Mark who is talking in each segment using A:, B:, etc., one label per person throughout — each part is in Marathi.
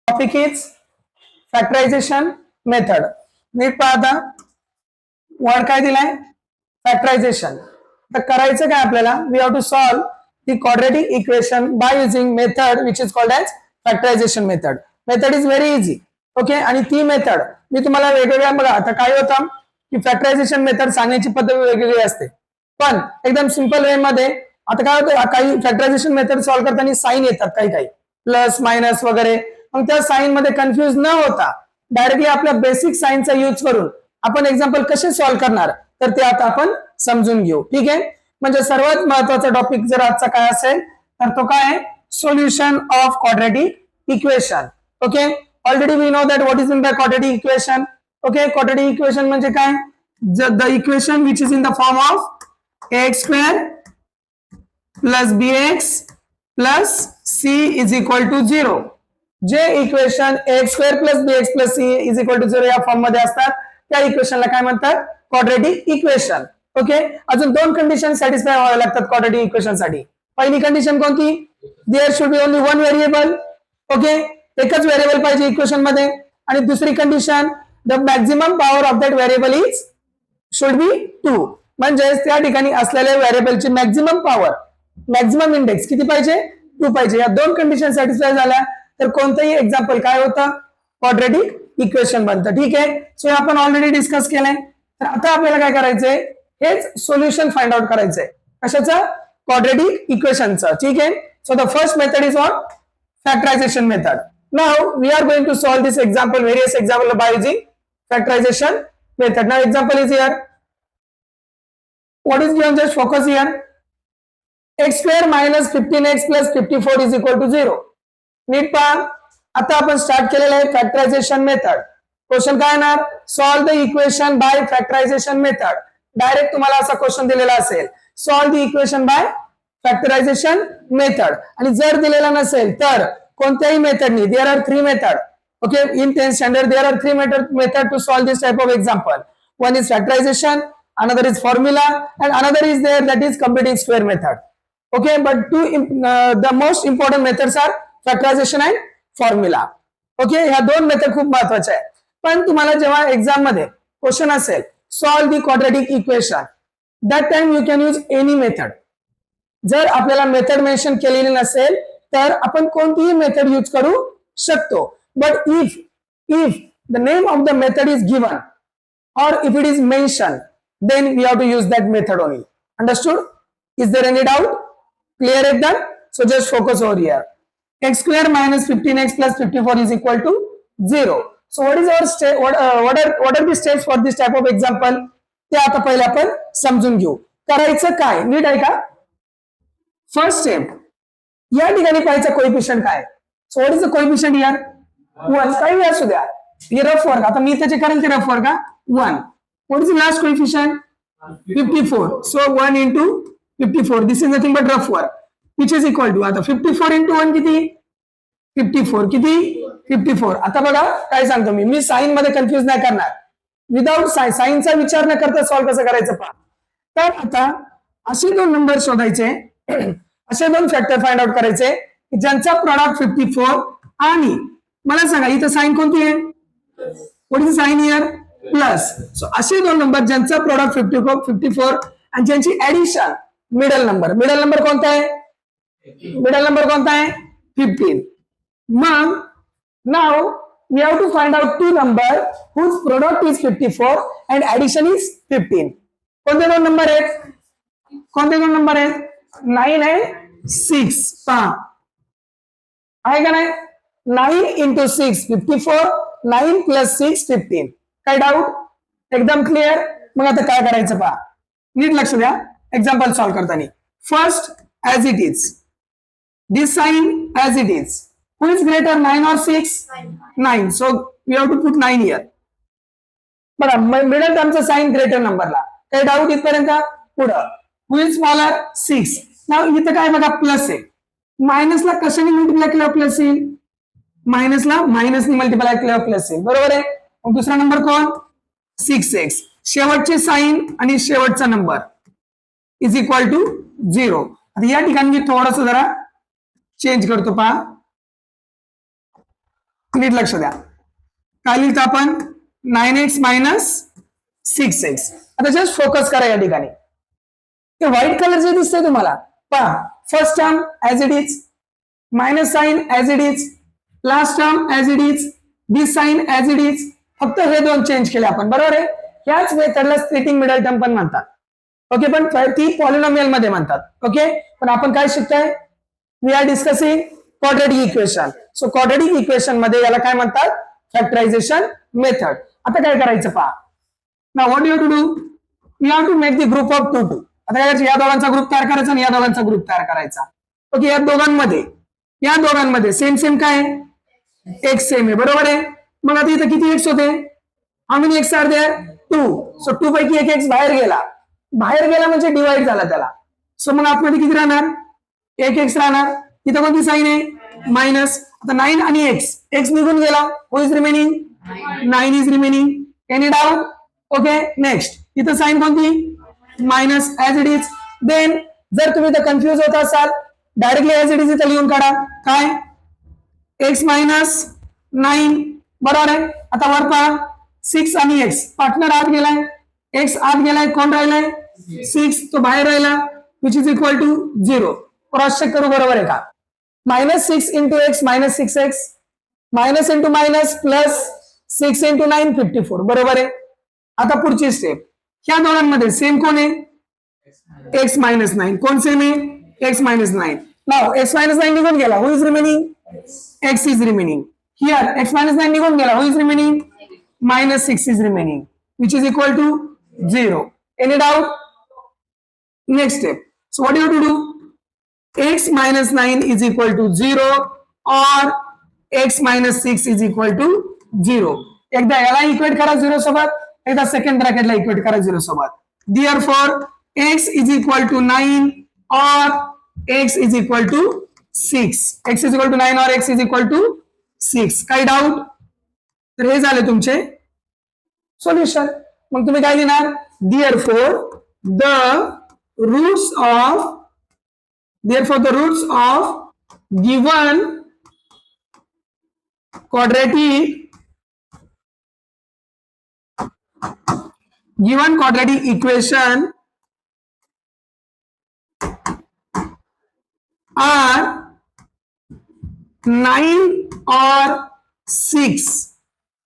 A: Topic is factorization method. नीट पाहता वर्ड काय दिलाय फॅक्टरायझेशन. तर करायचं काय आपल्याला we have to solve the quadratic equation by using method which is called as factorization method. Method is very easy. Okay आणि ती मेथड मी तुम्हाला वेगवेगळ्या बघा आता काय होतं की फॅक्टरायझेशन मेथड सांगण्याची पद्धत वेगवेगळी असते पण एकदम सिंपल वे मध्ये आता काय होतं काही फॅक्टरायझेशन मेथड सॉल्व्ह करताना साइन येतात काही काही प्लस मायनस वगैरे मग त्या साइन मध्ये कन्फ्युज न होता डायरेक्टली आपल्या बेसिक साइनचा यूज करून आपण एक्झाम्पल कसे सॉल्व्ह करणार तर ते आता आपण समजून घेऊ. ठीक आहे म्हणजे सर्वात महत्वाचा टॉपिक जर आजचा काय असेल तर तो काय आहे solution of quadratic equation. Okay already we know that what is in by quadratic equation. Okay quadratic equation म्हणजे काय the equation which is in the form of ax square plus bx plus c is equal to 0. जे equation ax square plus bx plus c is equal to 0 या फॉर्म मध्ये असतात त्या इक्वेशनला काय म्हणतात क्वाड्रेटिक इक्वेशन. ओके अजून दोन कंडिशन सॅटिस्फाय व्हाव्या लागतात क्वाड्रेटिक इक्वेशन साठी. पहिली कंडिशन कोणती there should be only one variable. Okay एकच व्हेरिएबल पाहिजे इक्वेशन मध्ये आणि दुसरी condition the maximum power of that variable is should be 2 म्हणजे त्या ठिकाणी असलेल्या व्हेरिएबलची मॅक्झिमम पॉवर मॅक्झिमम इंडेक्स किती पाहिजे 2 पाहिजे. या दोन कंडिशन सॅटिस्फाय झाल्या तर कोणतंही एक्झाम्पल काय होतं क्वाड्रेटिक इक्वेशन बनतं. ठीक आहे सो आपण ऑलरेडी डिस्कस केलंय तर आता आपल्याला काय करायचंय हेच सोल्युशन फाइंड आउट करायचंय कशाचं क्वाड्रेटिक इक्वेशनचं. ठीक आहे so the first method is on factorization method. Now we are going to solve this example various example by using factorization method. Now example is here. What is given? Just focus here. X square minus 15x plus 54 is equal to 0. नीट पहा आता आपण स्टार्ट केलेलं आहे फॅक्टरायझेशन मेथड. क्वेश्चन काय येणार solve the equation by factorization method. Direct तुम्हाला असा क्वेश्चन दिलेला असेल solve the equation by factorization method आणि जर दिलेला नसेल तर कोणत्याही मेथडनी there are 3 method. Okay in 10th standard there are 3 method to solve this type of example. One is factorization, another is formula and another is there that is computing square method. Okay but the most important methods are factorization and formula. Okay ह्या दोन मेथड खूप महत्वाच्या आहेत पण तुम्हाला जेव्हा एक्झाम मध्ये क्वेश्चन असेल solve the quadratic equation that time you can use any method. जर आपल्याला मेथड मेन्शन केलेली नसेल तर आपण कोणतीही मेथड यूज करू शकतो. But if the name of the method is given or if it is mentioned then we have to use that method only. Understood? Is there any doubt? Clear ekdam? So just focus over here. X square minus 15x plus 54 is equal to 0. So what is our step? What are the steps for this type of example? ते आता पहिले आपण समजून घेऊ. करायचं काय नीट आहे का. फर्स्ट स्टेप या ठिकाणी पाहायचं कोएफिशिएंट काय. So what is the coefficient here 1 काही असू द्या. हे रफ वर्क आता मी त्याचे करेल ते rough work 1. What is the last coefficient? 54. So 1 into 54. This is nothing but rough work. Which is equal to आता 54 into 1 किती 54 किती 54. आता बघा काय सांगतो मी साइन मध्ये कन्फ्युज नाही करणार. विदाउट साइनचा विचार न करता सॉल्व्ह कसं करायचं पहा. तर आता असे दोन नंबर शोधायचे असे दोन फॅक्टर फाइंड आउट करायचे ज्यांचा प्रॉडक्ट 54 आणि मला सांगा इथं साइन कोणती आहे what is sine here plus. So असे दोन नंबर ज्यांचा प्रॉडक्ट 54 आणि ज्यांची ऍडिशन मिडल नंबर कोणता आहे 15. मग now we have to find out 2 number whose product is 54 and addition is 15. कोणते दोन नंबर आहेत 9 and 6. पहा आहे का नाही 9 into 6 54 9 plus 6 15. काय डाऊट एकदम क्लिअर. मग आता काय करायचं पहा नीट लक्ष द्या एक्झाम्पल सॉल्व्ह करताना. First as it is this sign as it is who is greater 9 or 6 9. So we have to put 9 here. बघा मिडल टर्मचा साइन ग्रेटर नंबरला काही डाऊट इथपर्यंत पुढं हु इज स्मॉलर 6. नाव इथं काय बघा प्लस आहे मायनसला कशाने मल्टिप्लाय केलं प्लस येईल मायनसला मायनसने मल्टिप्लाय केलं प्लस येईल बरोबर आहे. मग दुसरा नंबर कोण 6x. शेवटचे साइन आणि शेवटचा नंबर इज इक्वल टू 0. आता या ठिकाणी मी थोडस जरा चेंज करतो पहा नीट लक्ष द्या. काय लिहितो आपण 9x मायनस 6x. आता जस्ट फोकस करा या ठिकाणी. ते व्हाईट कलर जे दिसतंय तुम्हाला पहा, first term as it is, minus sign as it is, last term as it is, this sign as it is. फक्त हे दोन चेंज केले आपण, बरोबर आहे. याच मेथडला स्प्लिटिंग मिडल टर्म पण म्हणतात. ओके, पण ती पॉलिनॉमियल मध्ये म्हणतात. ओके, पण आपण काय शिकताय, we are discussing quadratic equation. So quadratic equation मध्ये याला काय म्हणतात, फॅक्टरायझेशन मेथड. आता काय करायचं पहा. Now what you to do, you have to make the group of 2 2. आता काय करायचं, या दोघांचा ग्रुप तयार करायचा आणि या दोघांचा ग्रुप तयार करायचा. ओके, या दोघांमध्ये सेम सेम काय आहे, एक्स सेम आहे, बरोबर आहे. मग आता इथं किती एक्स होते, how many x are there, 2. So 2 पैकी एक एक्स बाहेर गेला म्हणजे डिवाइड झाला त्याला. सो मग आतमध्ये किती राहणार, एक एक्स राहणार. इथं कोणती साईन आहे, मायनस. आता 9 आणि एक्स निघून गेला, who is remaining, 9 is remaining. Any doubt. Okay, next इथं साईन कोणती, minus as it is. Then जर तुम्ही इथं कन्फ्युज होत असाल, डायरेक्टली ऍज इट इज इथं लिहून काढा. काय, एक्स मायनस 9, बरोबर आहे. आता वर पहा, 6 आणि एक्स, पार्टनर आत गेलाय, एक्स आत गेलाय, कोण राहिलाय, 6, तो बाहेर राहिला, which is equal to 0. Cross check करू, बरोबर आहे का. -6 into x minus 6x, minus into minus plus 6 into 9 54, बरोबर आहे. आता पुढची स्टेप, ह्या दोघांमध्ये सेम कोण आहे, एक्स मायनस 9. कोण सेम आहे, x minus 9. Now x minus 9 निघून गेला, who is remaining, x is remaining. Here x minus 9 निघून गेला, who is remaining, -6 is remaining, which is equal to 0. Any doubt? Next step. So what do you have to do? X minus 9 is equal to 0 or x minus 6 is equal to 0. एकदा याला इक्वेट करा 0 सोबत, एकदा सेकंड ब्रॅकेटला इक्वेट करा 0 सोबत. Therefore x is equal to 9 or x is equal to 6. x is equal to 9 or x is equal to 6. काही डाऊट? तर हे झाले तुमचे सोल्युशन. मग तुम्ही काय लिहिणार, therefore the roots of given quadratic equation are 9 or 6.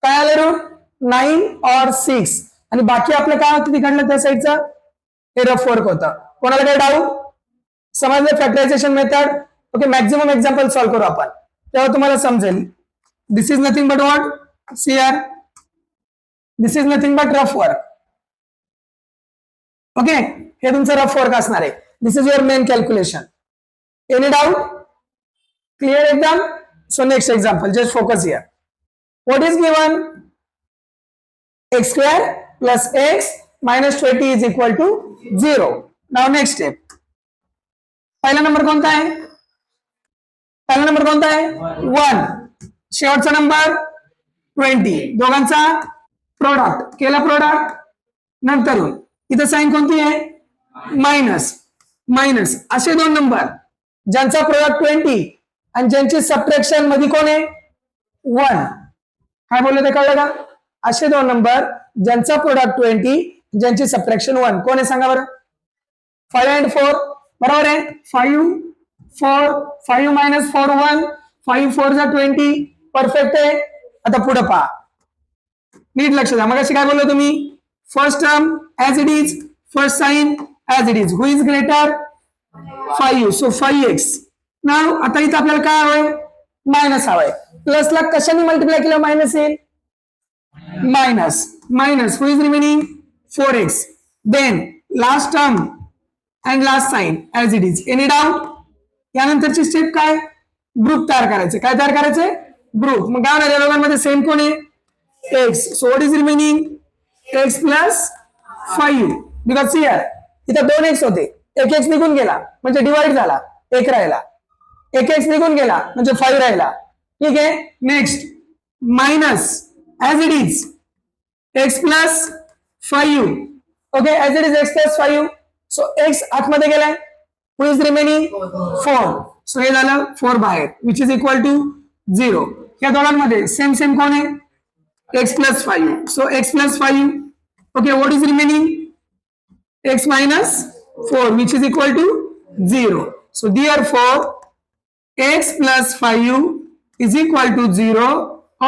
A: काय आलं रूट, 9 और 6. आणि बाकी आपलं काय होतं तिकडलं त्या साईडचं, हे रफ वर्क होतं. कोणाला काय डाऊट, समजलं factorization method. Okay, maximum example solve करू आपण, तेव्हा तुम्हाला समजेल. This is nothing but what, see here, this is nothing but rough work. Okay, हे तुमचं रफ वर्क असणार आहे. This is your main calculation. Any doubt, clear एकदम. So next example, just focus here. What is given? X square plus x minus 20 is equal to 0. Now next step. पहिला नंबर कोणता आहे, 1. शेवटचा नंबर 20. दोघांचा प्रोडक्ट केला, प्रोडक्ट नंतर इथं साइन कोणती आहे, मायनस. असे दोन नंबर ज्यांचा प्रोडक्ट 20 आणि ज्यांची सबट्रॅक्शन मध्ये कोण आहे, 1. काय बोलले ते कळलं का, असे दोन नंबर ज्यांचा प्रोडक्ट 20, ज्यांची सबट्रॅक्शन 1. कोण आहे सांगा बरं, 5 and 4, बरोबर आहे. 5 minus 4 1, 5 4 जा 20, परफेक्ट आहे. आता पुढे पहा, नीट लक्ष द्या. मग अशी काय बोललो तुम्ही, first term as it is, first sign as it is, who is greater, 5, so 5x. Now आता इथं आपल्याला काय हवंय, मायनस हवाय. प्लसला कशाने मल्टिप्लाय केलं मायनस येईल, minus who is remaining 4x. Then last term and last sign as it is. Any doubt. यानंतरची स्टेप काय, ग्रुप तयार करायचे. काय तयार करायचे, ग्रुप. मग काय होणार, या दोघांमध्ये सेम कोण आहे, x. So what is remaining, x plus 5. Because here इथं 2x होते, एक एक्स निघून गेला म्हणजे डिवाइड झाला, 1 राहिला. एक एक्स निघून गेला म्हणजे 5 राहिला. ठीक आहे. Next minus as it is x plus 5. Okay, as it is x plus 5. So x आतमध्ये गेलाय, हु इज रिमेनिंग 4. सो हे झालं 4 बाहेर, विच इज इक्वल टू 0. या दोघांमध्ये सेम सेम कोण आहे x plus 5. So x plus 5. Okay, what is remaining x minus 4 which is equal to 0. So therefore x plus 5 is equal to 0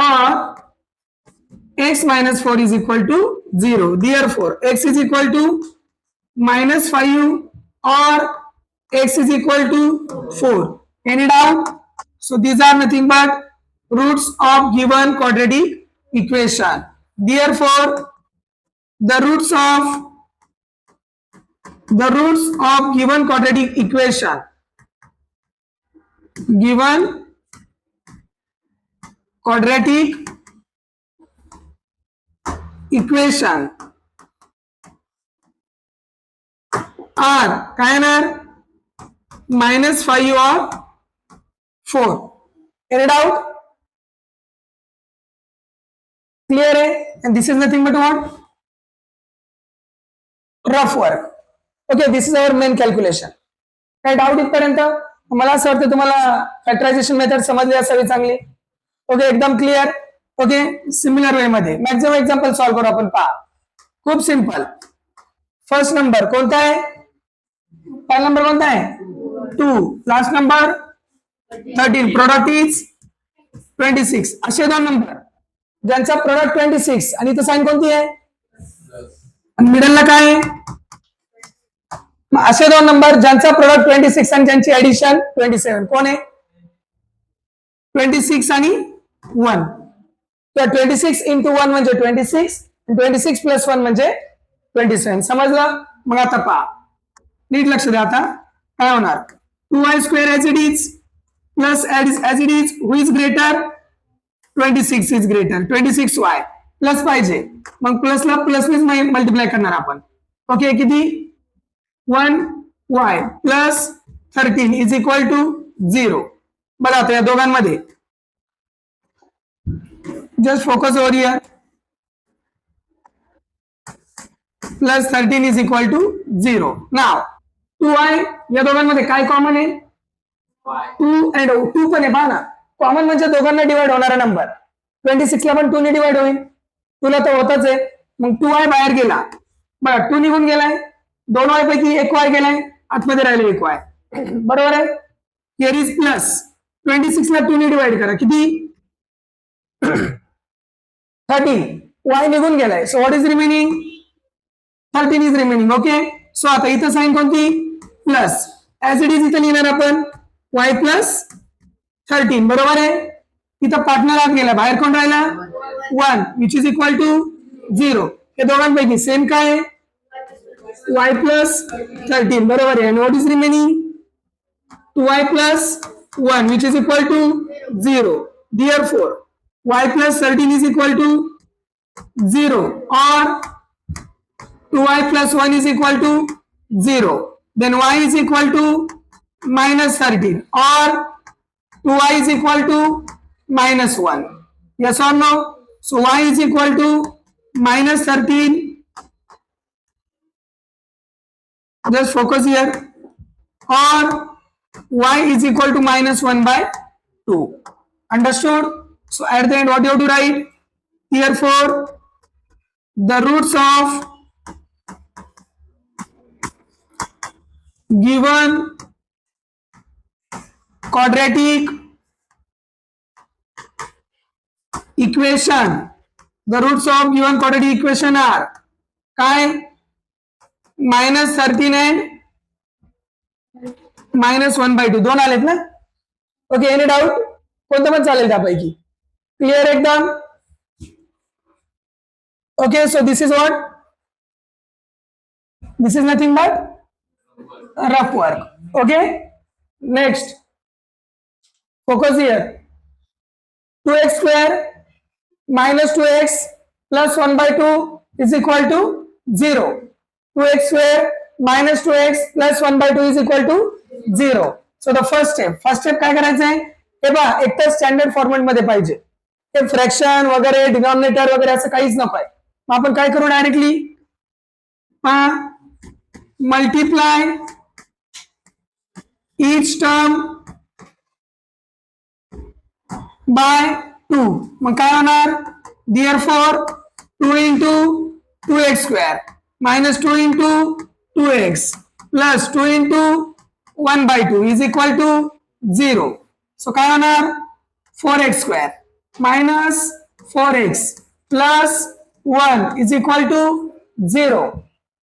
A: or x minus 4 is equal to 0. Therefore x is equal to minus 5 or x is equal to 4. Any doubt? So these are nothing but roots of given quadratic equation. Therefore the roots of given quadratic equation are काय येणार -5 or 4. Any doubt? Clear आहे? And this is nothing but what? Rough work. Okay, this is our main calculation. काय डाऊट इथपर्यंत? मला असं वाटतं तुम्हाला फॅक्टरायझेशन मेथड समजली असावी चांगली. ओके, एकदम क्लिअर. ओके, सिमिलर वे मध्ये मॅक्झिमम एक्झाम्पल सॉल्व्ह करू आपण. पहा, खूप सिंपल. फर्स्ट नंबर कोणता आहे? पहिला नंबर कोणता आहे? 2. Last number 13. Product is 26. असे दोन नंबर ज्यांचा प्रोडक्ट 26 आणि इथं साइन कोणती आहे? मिडलला काय आहे? असे दोन नंबर ज्यांचा प्रोडक्ट 26 आणि ज्यांची ऍडिशन 27. कोण आहे? 26 आणि 1. तर 26 इंटू 1 म्हणजे 26 आणि 26 प्लस 1 म्हणजे 27. समजलं? मग आता पहा, नीट लक्ष द्या. आता काय होणार? 2y square as it is plus as it is who is greater? 26 is greater. 26y plus पाहिजे, मग प्लसला प्लसनेच मल्टिप्लाय करणार आपण. ओके, किती? 1y plus 13 is equal to 0. बघा आता या दोघांमध्ये just focus over here. Plus 13 is equal to 0. Now 2y या दोघांमध्ये काय कॉमन आहे? 2 अँड 2 पण आहे. पहा ना, कॉमन म्हणजे दोघांना डिवाइड होणारा नंबर. 26 ला पण 2 ने डिवाइड होईल. तुला तर होतच आहे. मग 2y बाहेर गेला, बघा 2 निघून गेलाय. 2y पैकी 1y गेलाय, आतमध्ये राहिले 1y. बरोबर आहे? हिअर इज प्लस 26 ला 2 ने डिवाइड करा, किती? 13. y निघून गेलाय. So what is remaining? 13 is remaining. Okay, so आता इथं साइन कोणती? प्लस. ऍज इट इज इथं लिहिणार आपण y प्लस 13. बरोबर आहे? इथं पार्टनर आत गेला, बाहेर कोण राहिला? 1 विच इज इक्वल टू 0. हे दोघांपैकी सेम काय आहे? y plus 13. बरोबर आहे. आणि what is remaining? 2y plus 1 which is equal to 0. Therefore y plus 13 is equal to 0 or 2y plus 1 is equal to 0. Then y is equal to minus 13 or 2y is equal to minus 1. Yes or no? So y is equal to minus 13. Just focus here. Or y is equal to minus 1 by 2. Understood? So at the end what you have to write? Therefore the roots of given quadratic equation, the roots of given quadratic equation are काय? minus 13 and minus 1 by 2. दोन आलेत ना? Okay, any doubt? कोणतं पण चालेल त्यापैकी. क्लिअर एकदम? Okay, so this is what? This is nothing but rough work. Okay, next focus here. 2x square minus 2x plus 1 by 2 is equal to 0. 2x square minus 2x plus 1 by 2 is equal to 0. So the first step काय करायचं आहे? हे पहा, एक तर स्टँडर्ड फॉर्मॅट मध्ये पाहिजे. हे फ्रॅक्शन वगैरे डिनॉमिनेटर वगैरे असं काहीच नको आहे. मग आपण काय करू? Directly multiply each term by 2. मग काय होणार therefore 2 into 2x square minus 2 into 2x plus 2 into 1 by 2 is equal to 0. So काय होणार 4x square minus 4x plus 1 is equal to 0.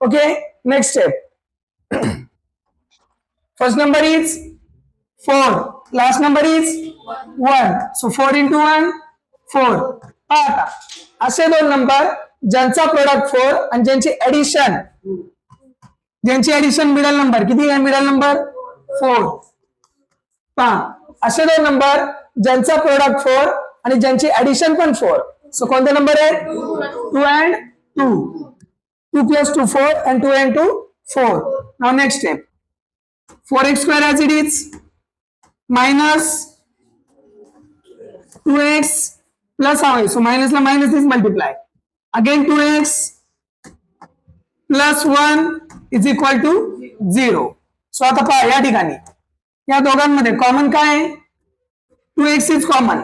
A: Okay, next step. First number is 4, last number is 1. So 4 into 1 4. आता असे दोन नंबर ज्यांचा प्रोडक्ट 4 आणि ज्यांची ऍडिशन मिडल नंबर किती आहे मिडल नंबर 4. असे दोन नंबर ज्यांचा प्रोडक्ट 4 आणि ज्यांची ऍडिशन पण 4. सो कोणते नंबर आहे 2 and 2. 2 plus 2 4 and 2 and 2 4. Now next step. 4x square as it is minus 2x plus how is so minus la minus is multiply again 2x plus 1 is equal to 0. So आता पहा या ठिकाणी या दोघांमध्ये कॉमन काय आहे 2x is कॉमन.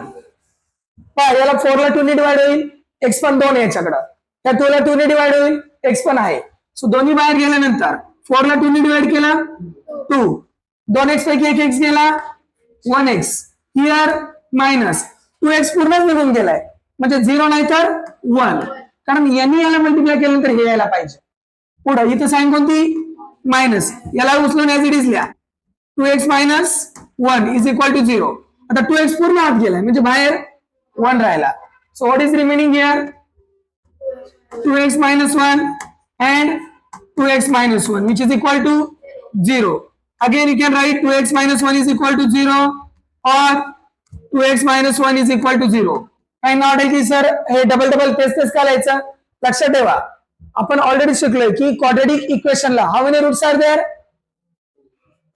A: पहा याला 4 ला 2 ने डिवाइड होईल x पण 2 आहे याच्याकडे या 2 ला 2 ने डिवाइड होईल x पण आहे. सो दोन्ही बाहेर गेल्यानंतर 4 ला 2 ने डिवाइड केला 2 2x पैकी एक x गेला 1x हिअर मायनस 2x पूर्णच निघून गेलाय म्हणजे 0 नाही तर 1 कारण यांनी याला मल्टिप्लाय केल्यानंतर हे यायला पाहिजे. पुढे इथं साइन कोणती मायनस याला उचलून ऍज इट इज लिहा 2x minus 1 is equal to 0. आता 2x पूर्ण आत गेलाय म्हणजे बाहेर 1 राहिला. So what is remaining here 2x minus 1 and 2x minus 1 which is equal to 0. Again you can write 2x minus 1 is equal to 0 or 2x minus 1 is equal to 0. काही नाव वाटेल की सर हे डबल तेच का लिहायचं. लक्षात ठेवा आपण ऑलरेडी शिकलोय की क्वाड्रेटिक इक्वेशनला how many roots are there.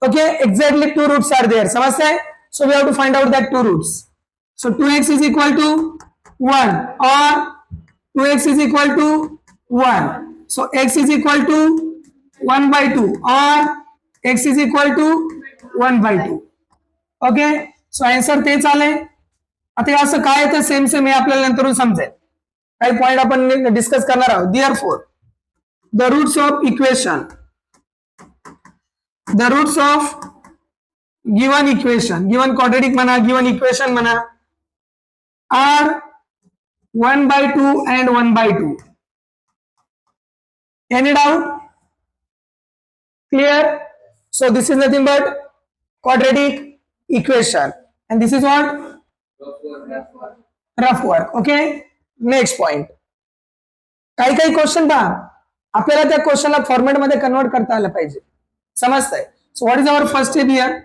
A: Okay exactly 2 roots are there. समजतंय. So we have to find out that 2 roots. So 2x is equal to 1 or 2x is equal to 1. So x is equal to 1 by 2 or x is equal to 1 by 2. Okay so answer तेच आलंय. आता असं काय तर सेम हे आपल्याला नंतरून समजेल. काही पॉइंट आपण डिस्कस करणार आहोत. Therefore the roots of equation given equation given quadratic म्हणा given equation म्हणा are 1 by 2 and 1 by 2. Any doubt? Clear? So this is nothing but quadratic equation and this is what rough work. Okay, next point. काही क्वेश्चन पहा आपल्याला त्या क्वेश्चनला फॉर्मॅट मध्ये कन्वर्ट करता आलं पाहिजे. समजतंय. So what is our first step here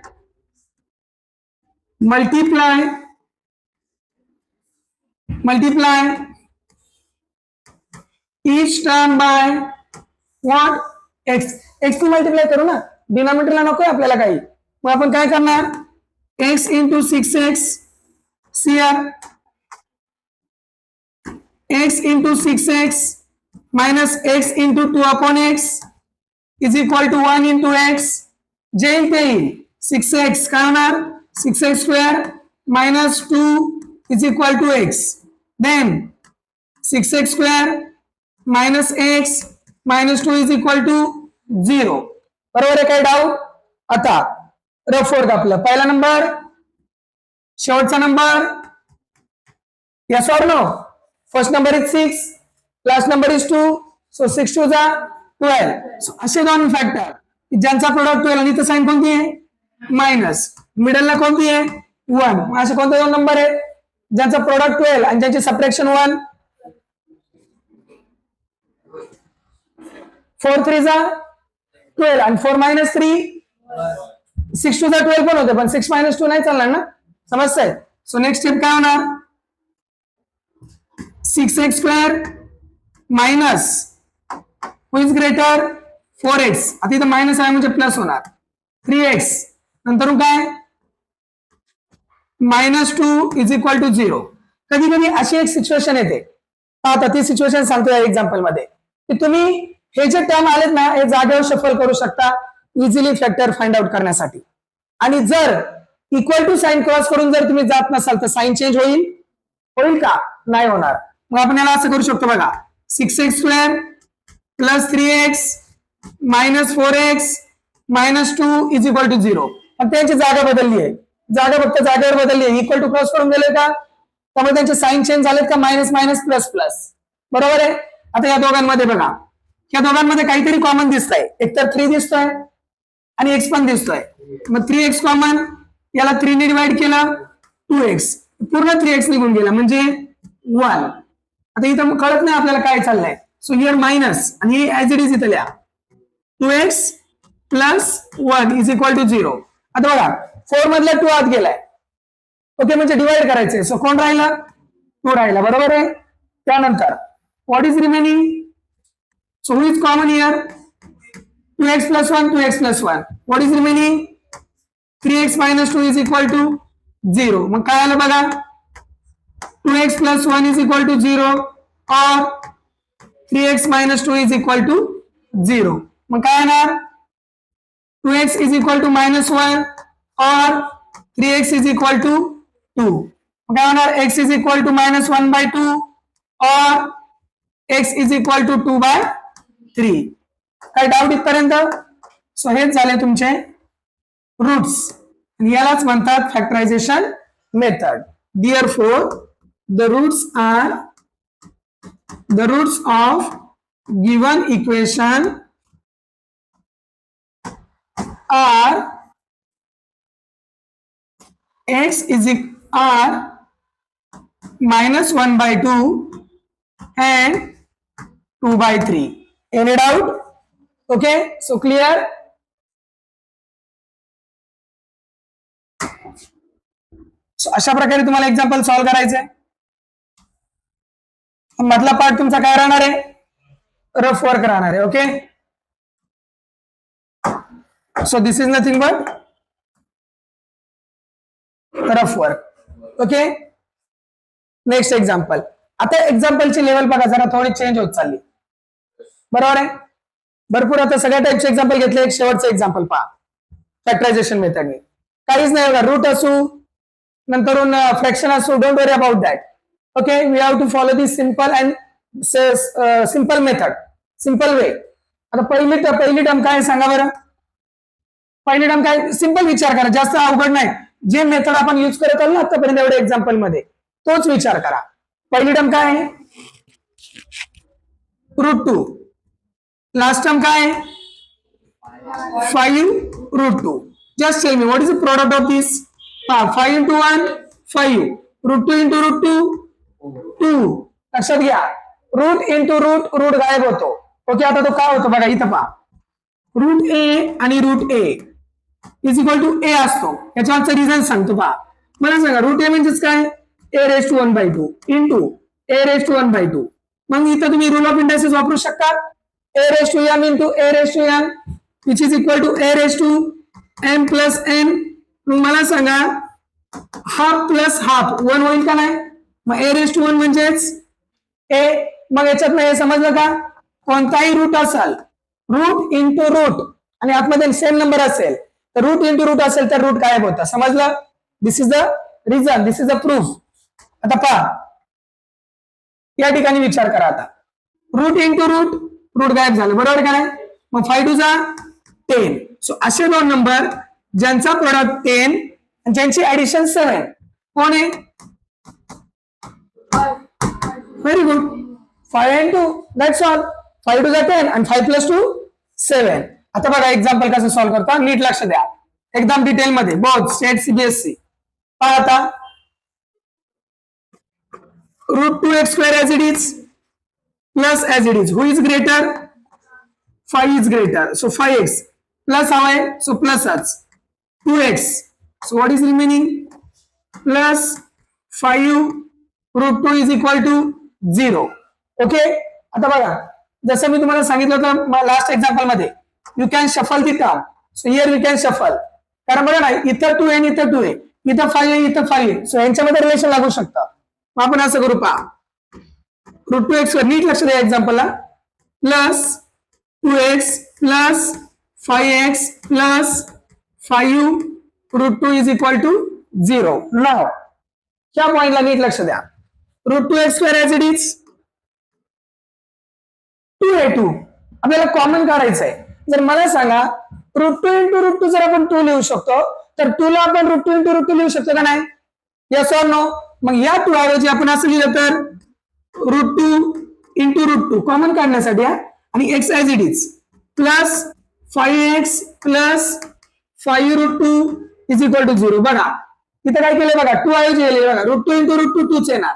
A: multiply each term by what x नी मल्टिप्लाय करू ना डिनॉमिनेटरला नकोय आपल्याला काही. मग आपण काय करणार x into 6x here x into 6x minus x into 2 upon x is equal to 1 into x. जे येईल 6x काय होणार 6x square minus 2 is equal to x. Then 6x square minus x minus 2 is equal to 0. बरोबर आहे. काय डाऊट. आता रफ वर्क आपलं पहिला नंबर शेवटचा number yes or no. First number is 6 last number is 2. So 6 2 जा 12. सो असे दोन फॅक्टर ज्यांचा प्रोडक्ट 12 आणि इथं साइन कोणती आहे मायनस मिडलला कोणती आहे 1. असे कोणते दोन नंबर आहेत ज्यांचा प्रोडक्ट 12 आणि ज्यांची सबट्रॅक्शन 1. 4 3 जा 12 आणि 4 minus 3 6 2 जा 12 पण होते पण 6 minus 2 नाही चालणार ना. समजतंय. सो नेक्स्ट स्टेप काय होणार 6x square minus who is greater 4x. आता इथं मायनस आहे म्हणजे प्लस होणार 3x नंतर काय -2 is equal to 0. कधी कधी अशी एक सिच्युएशन येते. आता ती सिच्युएशन सांगतो या एक्झाम्पल मध्ये की तुम्ही हे जे टर्म आलेत ना हे जागेवर शफल करू शकता इझिली फॅक्टर फाइंड आउट करण्यासाठी. आणि जर इक्वल टू साइन क्रॉस करून जर तुम्ही जात नसाल तर साइन चेंज होईल होईल का? नाही होणार. मग आपण याला असं करू शकतो बघा, 6x² plus 3x minus 4x minus 2 is equal to 0. पण त्यांची जागा बदलली आहे, जागा फक्त जागेवर बदलली आहे. इक्वल टू क्रॉस करून गेले का, त्यामुळे त्यांचे साईन चेंज झालेत का, मायनस मायनस प्लस प्लस. बरोबर आहे. आता या दोघांमध्ये बघा, या दोघांमध्ये काहीतरी कॉमन दिसतंय. एकतर 3 दिसतोय आणि x पण दिसतोय. मग 3x कॉमन, याला 3 ने डिवाइड केलं, 2x पूर्ण 3x निघून गेला म्हणजे 1. आता इथं कळत नाही आपल्याला काय चाललंय. सो हिअर मायनस आणि ऍज इट इज इथं लिहा, 2x plus 1 is equal to 0. आता बघा 4 मधला 2 आत गेलाय. ओके, म्हणजे डिवाइड करायचंय. सो कोण राहिला? 2 राहिला. बरोबर आहे. त्यानंतर what is remaining? So who is common here? 2x plus 1, 2x plus 1. What is remaining? 3x minus 2 is equal to 0. मग काय आलं बघा, 2x plus 1 is equal to 0 or 3x minus 2 is equal to 0. मग काय येणार? 2x is equal to minus 1 or 3x is equal to 2. मग काय होणार? x is equal to minus 1 by 2 or x is equal to 2 by 3. काय डाऊट इथपर्यंत? सो हेच झाले तुमचे रूट्स, यालाच म्हणतात factorization method. Therefore, the roots of given equation are x are -1 by 2 and 2 by 3. Any doubt? Okay, so clear? So अशा प्रकारे तुम्हाला एक्झाम्पल सॉल्व करायचंय. मधला पार्ट तुमचा काय राहणार आहे? रफ वर्क राहणार आहे. Okay, so this is nothing but rough work. Okay, next example. आता एक्झाम्पलची लेवल बघा जरा थोडी चेंज होत चालली. बरोबर आहे. भरपूर आता सगळ्या टाइपचे एक्झाम्पल घेतले. एक शेवटचं एक्झाम्पल पहा फॅक्टरायझेशन मेथडने. काहीच नाही बघा, रूट असू नंतरून फ्रॅक्शन असू, don't worry about that. Okay, we have to follow this simple and simple method, simple way. आता पहिली टर्म काय सांगा बरं? पहिली टर्म काय? सिंपल विचार करा, जास्त अवघड नाही. जे मेथड आपण युज करत आलो ना आतापर्यंत एवढ्या एक्झाम्पल मध्ये, तोच विचार करा. पहिली टर्म काय आहे? √2. लास्ट टर्म काय आहे? 5√2. Just tell me what is the product of this? 5 into 1 5, √2 into √2 2. लक्षात घ्या, रूट इंटू रूट गायब होतो. ओके, आता तो काय होतो बघा इथं पहा, √a आणि √a is equal to a असतो. याच्यावरचं रिझन सांगतो पहा. मला सांगा √a म्हणजेच काय? a⁻² into a⁻². मग इथं तुम्ही रूल ऑफ इंडायसेस वापरू शकता. a⁻m into a⁻n which is equal to a⁻m plus n. मग मला सांगा हाफ प्लस हाफ 1 होईल का नाही? मग a⁻1 म्हणजेच a. मग याच्यात हे समजलं का? कोणताही रूट असेल, रूट इंटू रूट आणि आतमध्ये सेम नंबर असेल तर रूट इंटू रूट असेल तर रूट गायब होता. समजलं? This is the reason, this is the proof. आता पहा या ठिकाणी विचार करा. आता रूट इंटू रूट गायब झालं. बरोबर का नाही? मग 5 2 10. सो असे दोन नंबर ज्यांचा प्रोडक्ट 10 आणि ज्यांची ऍडिशन 7 कोण आहे? Very good. 5 and 2, that's all. 5 2 10 आणि 5 + 2 7. आता बघा एक्झाम्पल कसं सॉल्व्ह करता, नीट लक्ष द्या एकदम डिटेल मध्ये. Both state CBSE. पहा आता √2x² as it is plus as it is. Who is greater? 5 is greater. So 5x plus how आहे? So plus us 2x. So what is remaining? Plus 5 √2 is equal to 0. Okay. आता बघा जसं मी तुम्हाला सांगितलं होतं लास्ट एक्झाम्पल मध्ये, you can shuffle the term. So here we can shuffle. कारण बघा ना, इथं 2 आहे इथं 2 आहे, इथं 5 आहे इथं 5 आहे. सो यांच्यामध्ये रिलेशन लागू शकतं. मग आपण असं करू पहा, √2x नीट लक्ष द्या एक्झाम्पलला. Plus 2x plus 5x plus 5 √2 is equal to 0. Now ह्या पॉइंटला नीट लक्ष द्या. √2x² as it is 2a2 आपल्याला कॉमन काढायचं आहे. जर मला सांगा √2 इंटू √2 जर आपण 2 लिहू शकतो तर 2 ला आपण √2 इंटू √2 लिहू शकतो का नाही? Yes or no? मग या 2 ऐवजी आपण असं लिहिलं तर √2 इंटू √2 कॉमन काढण्यासाठी आणि x as it is plus 5x plus 5√2 is equal to 0. बघा इथं काय केलंय बघा 2 ऐवजी लिहिले बघा √2 इंटू √2 2च येणार.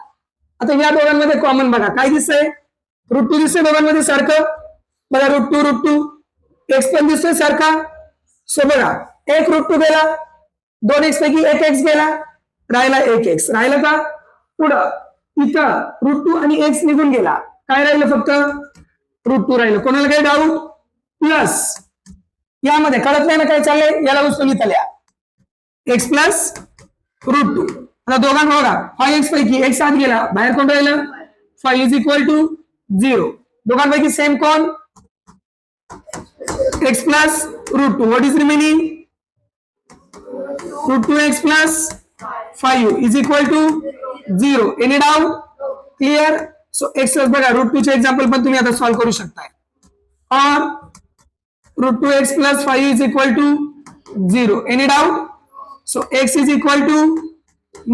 A: आता या दोघांमध्ये कॉमन बघा काय दिसतंय √2 दिसतंय दोघांमध्ये सारखं बघा √2 x पण दिसतोय सारखा. सो बघा एक √2 गेला 2x पैकी एक x गेला राहिला 1x राहिला का पुढं इथं √2 आणि x निघून गेला काय राहिलं फक्त √2 राहिलं. कोणाला काही डाऊट? प्लस यामध्ये कळत नाही ना काय चाललंय याला उचलून इथं लिहा x प्लस √2. आता दोघांना बघा 5x पैकी x आत गेला बाहेर कोण राहिलं 5 इज इक्वल टू 0. दोघांपैकी सेम कोण x प्लस √2. What is remaining √2x plus 5 is equal to 0. Any doubt? Clear? So x बघा √2 चे एक्झाम्पल पण तुम्ही आता सॉल्व्ह करू शकताय. और √2x plus 5 is equal to 0. Any doubt? So x is equal to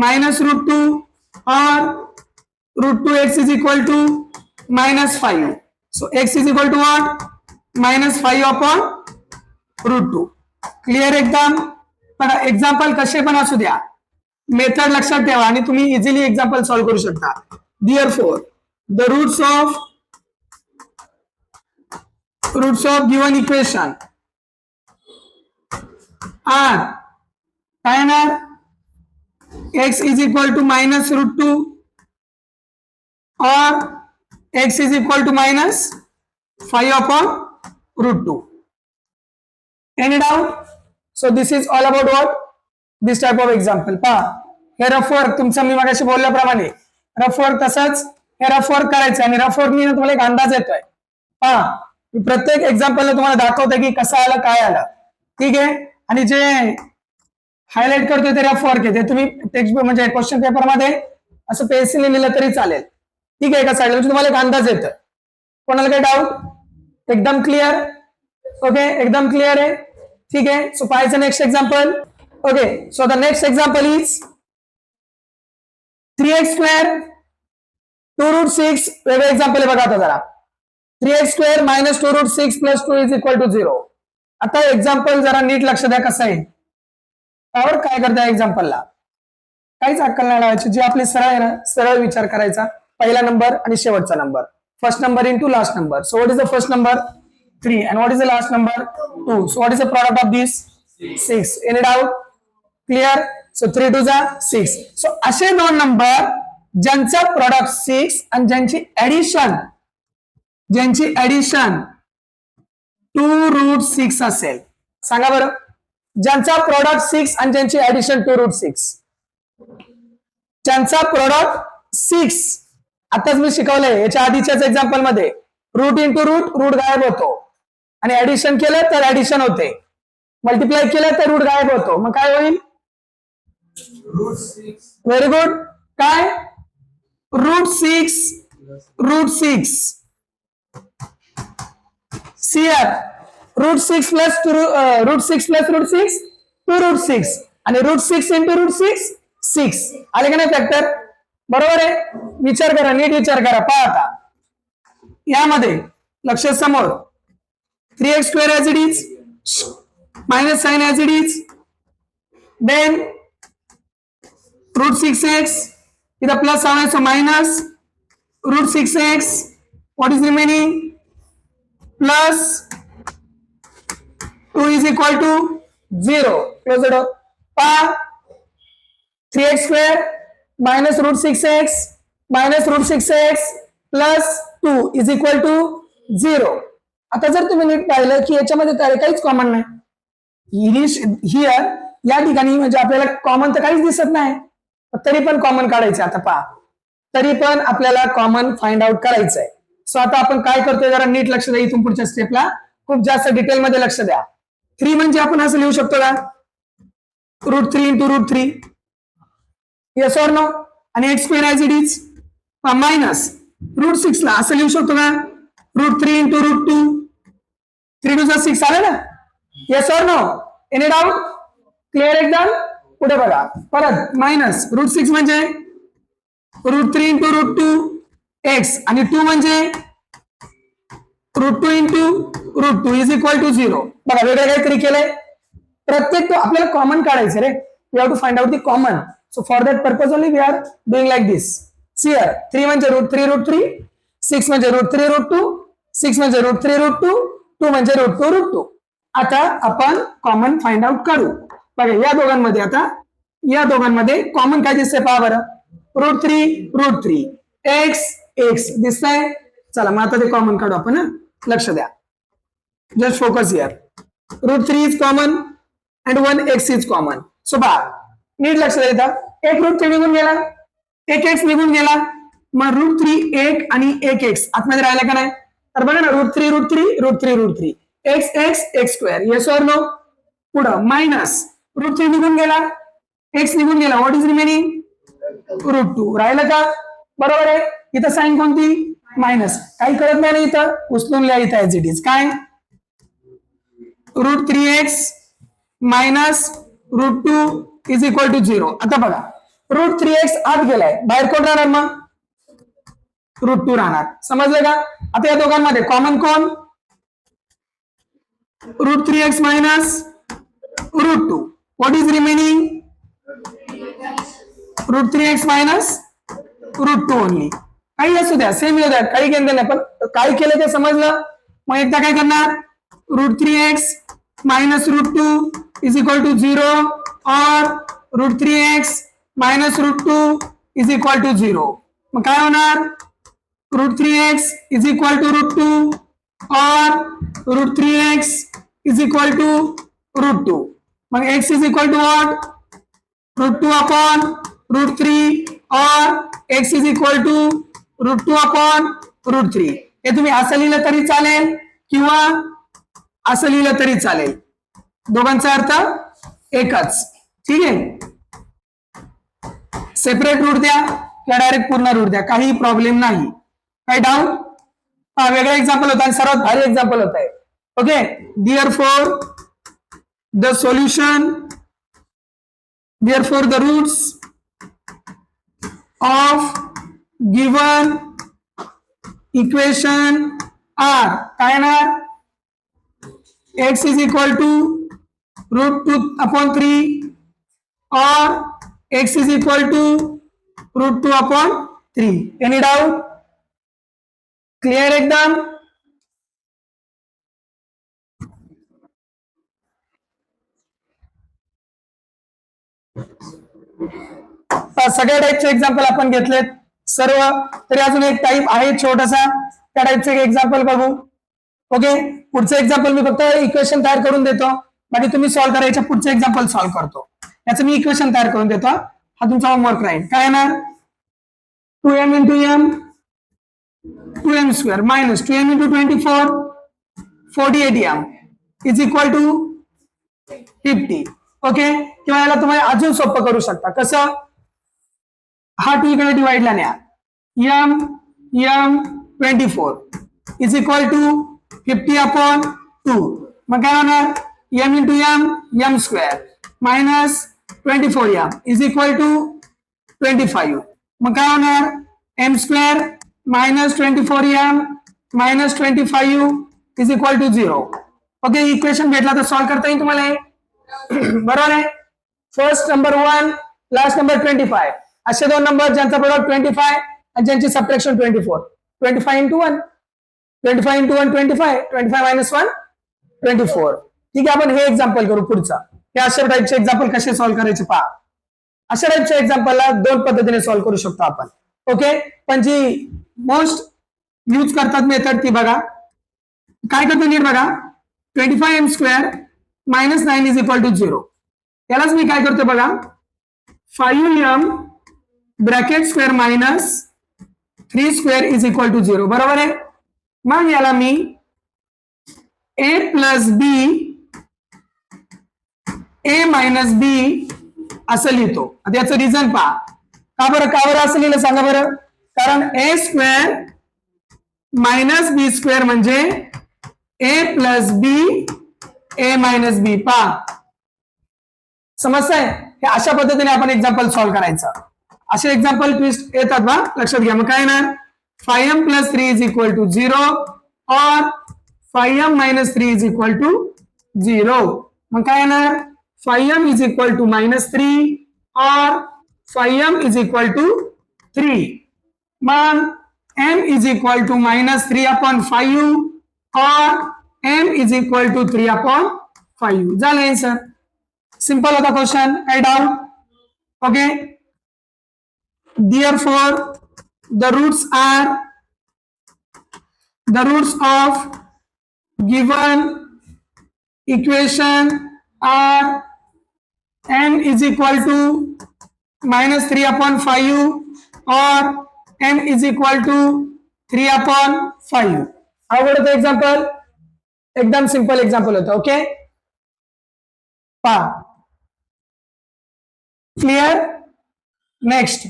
A: minus √2 और √2x is equal to -5. So x is equal to what? -5 upon √2. Clear एकदम? बघा एक्झाम्पल कसे पण असू द्या मेथड लक्षात ठेवा आणि तुम्ही इझिली एक्झाम्पल सॉल्व्ह करू शकता. Therefore, the roots of given equation are काय येणार x is equal to -√2 or x is equal to -5 upon √2. Any doubt? So this is all about what? This type of example. पहा हे रफ वर्क तुमचं मी मगाशी बोलल्याप्रमाणे रफ वर्क तसंच हे रफ वर्क करायचं आणि रफ वर्क तुम्हाला एक अंदाज येतोय. पहा मी प्रत्येक एक्झाम्पलला तुम्हाला दाखवतोय की कसं आलं काय आलं. ठीक आहे? आणि जे हायलाइट करतोय ते रफ वर्क आहे ते तुम्ही टेक्स्टबुक म्हणजे क्वेश्चन पेपर मध्ये असं पेन्सिल लिहिलं तरी चालेल. ठीक आहे? एका साईडला म्हणजे तुम्हाला एक अंदाज येतोय. कोणाला काही डाऊट? एकदम क्लिअर? ओके एकदम क्लिअर आहे. ठीक आहे? सो पाहायचं next example. Okay so the next example is 3x² 2√6. वेगळं एक्झाम्पल आहे बघा आता जरा 3x² - 2√6 + 2 इज इक्वल टू 0. आता एक्झाम्पल जरा नीट लक्ष द्या कसं आहे. त्यावर काय करता एक्झाम्पलला काहीच अक्कल नाही लावायची. जी आपली सरळ आहे ना सरळ विचार करायचा पहिला नंबर आणि शेवटचा number. First number into last number. So what is the first number 3 and what is the last number 2. So what is the product of these 6. Any doubt? Clear? So 3 2 6. So असे दोन नंबर ज्यांचा प्रॉडक्ट 6 आणि ज्यांची ऍडिशन 2√6 असेल. सांगा बरं ज्यांचा प्रॉडक्ट 6 आणि ज्यांची ऍडिशन 2√6. ज्यांचा प्रॉडक्ट 6 आताच मी शिकवलंय याच्या आधीच्याच एक्झाम्पल मध्ये रूट इंटू रूट गायब होतो आणि ऍडिशन केलं तर ऍडिशन होते. मल्टिप्लाय केलं तर रूट गायब होतो. मग काय होईल व्हेरी गुड. काय √6 सीआर √6 प्लस √6 2√6 आणि √6 इंटू √6 6 आले का नाही फॅक्टर? बरोबर आहे? विचार करा नीट विचार करा. पहा आता यामध्ये लक्ष समोर 3x² as it is minus sign as it is then √6x इथं प्लस आणायचं minus √6x. What is remaining plus 2 is equal to 0. Close the door. पहा 3x² - √6x plus 2 is equal to 0. आता जर तुम्ही नीट पाहिलं की याच्यामध्ये काहीच कॉमन नाही. हिअर या ठिकाणी म्हणजे आपल्याला कॉमन तर काहीच दिसत नाही तरी पण कॉमन काढायचं. आता पहा तरी पण आपल्याला कॉमन फाइंड आउट करायचंय. सो आता आपण काय करतोय जरा नीट लक्ष द्या. इथून पुढच्या स्टेपला खूप जास्त डिटेल मध्ये लक्ष द्या. 3 म्हणजे आपण असं लिहू शकतो का √3 इंटू √3 येस ऑर नो. आणि x² as it is minus √6 ला असं लिहू शकतो का √3 इंटू √2 3 टू 6 आलं ना yes or no any doubt clear एकदम पुढे बघा परत मायनस √6 म्हणजे √3 इंटू √2 एक्स आणि 2 म्हणजे √2 इंटू √2 इज इक्वल टू 0 बघा वेगळं काहीतरी केलंय प्रत्येक तो आपल्याला कॉमन काढायचं रे we have to find out the common so for that purpose only we are doing like this here 3 म्हणजे √3 6 म्हणजे √3 6 म्हणजे √3 2 म्हणजे √2 आता आपण कॉमन फाइंड आउट करू बघा या दोघांमध्ये आता या दोघांमध्ये कॉमन काय दिसतंय पहा बरं √3 एक्स एक्स दिसतंय चला मग आता ते कॉमन काढू आपण लक्ष द्या just focus here √3 is common and 1 x is common so बा नीट लक्ष द्या एक √3 निघून गेला एक एक्स निघून गेला मग √3 एक आणि एक एक्स आतमध्ये राहिला का नाही तर बघा ना √3 x x x square yes or no पुढं मायनस √3 निघून गेला एक्स निघून गेला व्हॉट इज रिमेनिंग √2 राहिलं का बरोबर आहे इथं साईन कोणती मायनस काही कळत नाही इथं उचलून लिहा इथं ऍज इट इज काय √3x minus √2 is equal to 0 आता बघा √3x आत गेलाय बाहेर कोण राहणार मग √2 राहणार समजलं का आता या दोघांमध्ये कॉमन कोण √3x minus √2 what is remaining √3x minus √2 only काही असू द्या सेम येऊ द्या काही घेणं नाही पण काय केलं ते समजलं मग एकदा काय करणार √3x minus √2 is equal to 0 और √3x minus √2 is equal to 0 मग काय होणार √3x इज इक्वल टू √2 और √3x इज इक्वल टू √2 मग x is equal to what √2 upon √3 और x is equal to √2 upon √3 हे तुम्ही असं लिहिलं तरी चालेल किंवा असं लिहिलं तरी चालेल दोघांचा अर्थ एकच ठीक आहे सेपरेट रूट द्या किंवा डायरेक्ट पूर्ण रूट द्या काही प्रॉब्लेम नाही काही डाऊट हा वेगळा एक्झाम्पल होता आणि सर्वात भारी एक्झाम्पल होत आहे okay therefore the solution therefore the roots of given equation are काय येणार x is equal to √2 upon 3 or x is equal to √2 upon 3 any doubt clear एकदम सगळ्या टाईपचे एक्झाम्पल आपण घेतलेत सर्व तरी अजून एक टाईप आहे छोटासा त्या टाईपचे एक्झाम्पल बघू ओके पुढचं एक्झाम्पल मी फक्त इक्वेशन तयार करून देतो बाकी तुम्ही सॉल्व्ह करायच्या पुढचे एक्झाम्पल सॉल्व्ह करतो याचं मी इक्वेशन तयार करून देतो हा तुमचा होमवर्क राहील काय येणार 2m into m 2m square minus 2m into 24 48m is equal to 50 okay किंवा याला तुम्हाला अजून सोपं करू शकता कसं हा 2 इकडे डिवाइडला न्या m 24 is equal to 50 upon 2 मग काय होणार m into m square minus 24m is equal to 25 मग काय होणार m square minus 24m minus 25 is equal to 0 okay equation भेटला तर सॉल्व्ह करता येईल तुम्हाला हे बरोबर आहे फर्स्ट नंबर 1 लास्ट नंबर 25 असे दोन नंबर ज्यांचा प्रोडक्ट 25 आणि ज्यांची सबट्रॅक्शन 24 25 इंटू 1 25 इंटू 1 25 मायनस 1 24 ठीक आहे आपण हे एक्झाम्पल करू पुढचा हे अशा टाईपचे एक्झाम्पल कसे सॉल्व्ह करायचे पहा अशा टाईपच्या एक्झाम्पलला दोन पद्धतीने सॉल्व्ह करू शकतो आपण ओके पण जी मोस्ट यूज करतात मेथड ती बघा काय करतो नीट बघा 25m square minus 9 is equal to 0 यालाच मी काय करतो बघा 5m bracket square minus 3 square is equal to 0 बरोबर आहे मग याला मी a plus b a minus b असं लिहितो आता याचं रिझन पहा का बरं असं लिहिलं सांगा बरं कारण ए स्क्वेअर मायनस बी स्क्वेअर म्हणजे ए प्लस बी ए मायनस बी. पहा समजतंय? हे अशा पद्धतीने आपण एक्झाम्पल सॉल्व्ह करायचं. असे एक्झाम्पल ट्विस्ट येतात बा, लक्षात घ्या. मग काय येणार? 5m plus 3 is equal to 0 or 5m minus 3 is equal to 0. मग काय येणार? 5m is equal to minus 3 or 5m is equal to 3. मग m is equal to minus 3 upon 5 or m is equal to 3 upon 5. झालं आन्सर. सिंपल होता क्वेश्चन. काही doubt? Okay. Therefore, the roots of given equation are m is equal to minus 3 upon 5 or m is equal to 3 upon 5. अवघड होतं एक्झाम्पल? एकदम सिंपल एक्झाम्पल होतं. ओके. पहा. क्लिअर? नेक्स्ट.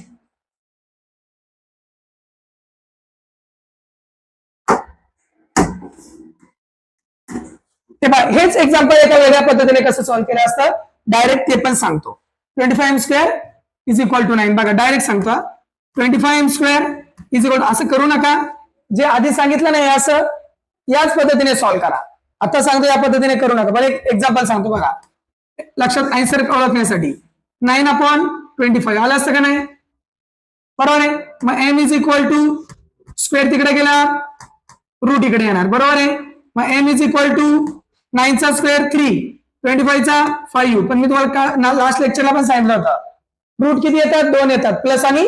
A: हेच एक्झाम्पल एका वेगळ्या पद्धतीने कसं सॉल्व्ह केलं असतं डायरेक्ट ते पण सांगतो. 25m square is equal to 9. बघा डायरेक्ट सांगतो. 25m स्क्वेअर इज इक्वल, असं करू नका. जे आधी सांगितलं नाही असं याच पद्धतीने सॉल्व्ह करा. आता सांगतो या पद्धतीने करू नका. बरं एक एक्झाम्पल सांगतो बघा लक्षात आन्सर ओळखण्यासाठी. 9/25 आलं असतं का नाही? बरोबर आहे. मग m is equal to square तिकडे गेला, रूट इकडे येणार. बरोबर आहे. मग m इज इक्वल टू 9 चा स्क्वेअर 3, 25 चा 5. पण मी तुम्हाला लास्ट लेक्चरला पण सांगितलं होतं रूट किती येतात? 2 येतात, प्लस आणि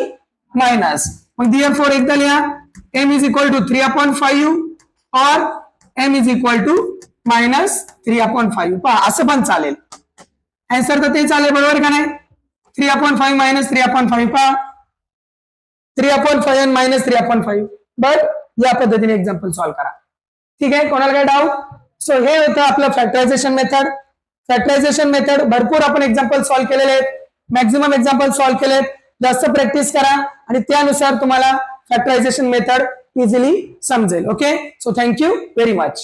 A: मायनस. मग therefore एकदा लिहा m इज इक्वल टू 3/5 और m is equal to minus 3/5. पहा असं पण चालेल. आन्सर तर ते चालेल. बरोबर का नाही? 3/5 मायनस 3/5. पहा 3/5 आणि मायनस 3/5. बट या पद्धतीने एक्झाम्पल सॉल्व्ह करा. ठीक आहे. कोणाला काय डाऊट? सो हे होतं आपलं फॅक्टरायझेशन मेथड. फॅक्टरायझेशन मेथड भरपूर आपण एक्झाम्पल सॉल्व्ह केलेले आहेत. मॅक्झिमम एक्झाम्पल सॉल्व्ह केलेत. जास्त प्रॅक्टिस करा आणि त्यानुसार तुम्हाला फॅक्टरायझेशन मेथड इझिली समजेल. Okay. So thank you very much.